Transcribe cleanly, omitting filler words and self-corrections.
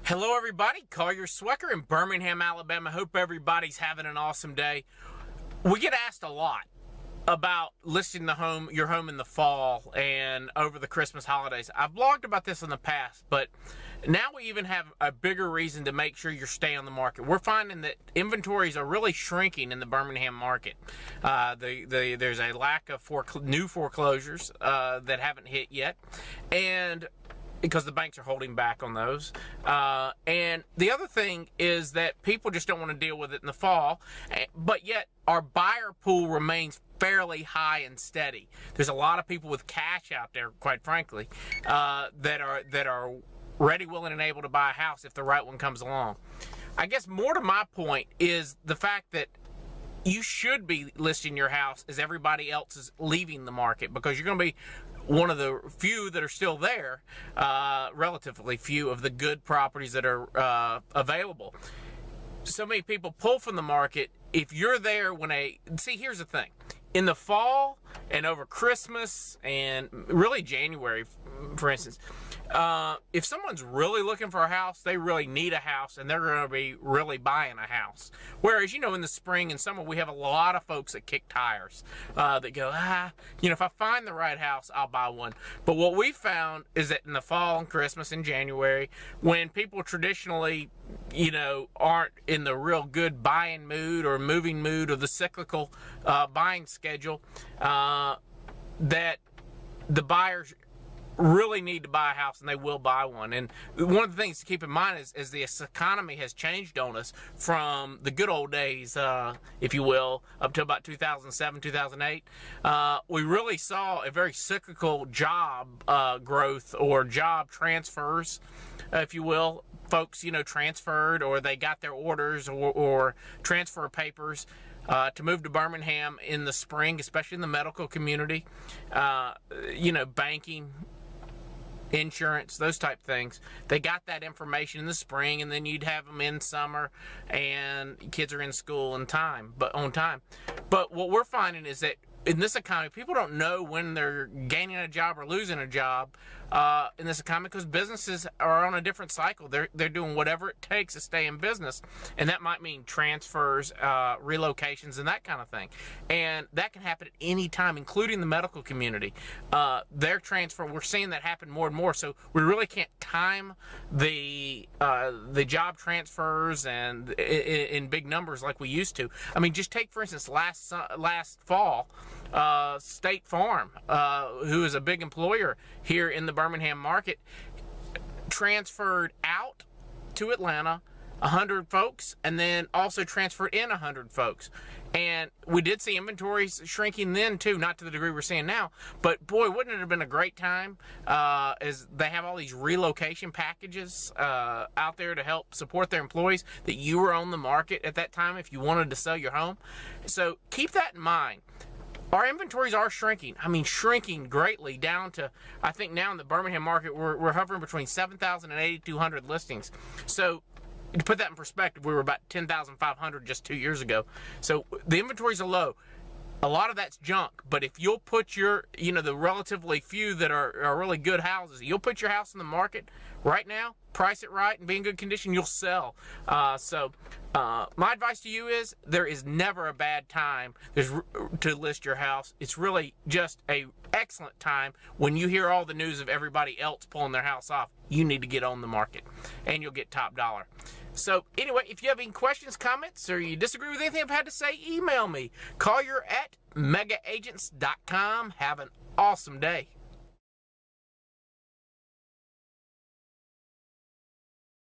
Hello, everybody. Collier Swecker in Birmingham, Alabama. Hope everybody's having an awesome day. We get asked a lot about listing your home in the fall and over the Christmas holidays. I've blogged about this in the past, but now we even have a bigger reason to make sure you stay on the market. We're finding that inventories are really shrinking in the Birmingham market. There's a lack of new foreclosures that haven't hit yet, and because the banks are holding back on those. And the other thing is that people just don't want to deal with it in the fall, but yet our buyer pool remains fairly high and steady. There's a lot of people with cash out there, quite frankly, that are ready, willing, and able to buy a house if the right one comes along. I guess more to my point is the fact that you should be listing your house as everybody else is leaving the market, because you're going to be one of the few that are still there, relatively few of the good properties that are available. So many people pull from the market. If you're there here's the thing. In the fall and over Christmas and really January, for instance, if someone's really looking for a house, they really need a house, and they're going to be really buying a house. Whereas, in the spring and summer, we have a lot of folks that kick tires, that go, if I find the right house, I'll buy one. But what we found is that in the fall and Christmas and January, when people traditionally, aren't in the real good buying mood or moving mood or the cyclical buying schedule, that the buyers really need to buy a house, and they will buy one. And one of the things to keep in mind is this economy has changed on us from the good old days, if you will, up to about 2007, 2008. We really saw a very cyclical job growth or job transfers, if you will. Folks, transferred, or they got their orders or transfer papers to move to Birmingham in the spring, especially in the medical community, banking, insurance, those type things. They got that information in the spring, and then you'd have them in summer, and kids are in school on time. But what we're finding is that in this economy, people don't know when they're gaining a job or losing a job in this economy, because businesses are on a different cycle. They're doing whatever it takes to stay in business, and that might mean transfers, relocations, and that kind of thing. And that can happen at any time, including the medical community. Their transfer, we're seeing that happen more and more. So we really can't time the job transfers and in big numbers like we used to. I mean, just take for instance last fall. State Farm, who is a big employer here in the Birmingham market, transferred out to Atlanta 100 folks, and then also transferred in 100 folks. And we did see inventories shrinking then too, not to the degree we're seeing now. But boy, wouldn't it have been a great time, as they have all these relocation packages out there to help support their employees, that you were on the market at that time if you wanted to sell your home. So keep that in mind. Our inventories are shrinking. I mean, shrinking greatly, down to, I think now in the Birmingham market, we're hovering between 7,000 and 8,200 listings. So to put that in perspective, we were about 10,500 just 2 years ago. So the inventories are low. A lot of that's junk, but if you'll put the relatively few that are really good houses, you'll put your house in the market right now, price it right, and be in good condition, you'll sell. My advice to you is there is never a bad time to list your house. It's really just a excellent time when you hear all the news of everybody else pulling their house off. You need to get on the market, and you'll get top dollar. So anyway, if you have any questions, comments, or you disagree with anything I've had to say, email me. Collier@megaagents.com. Have an awesome day.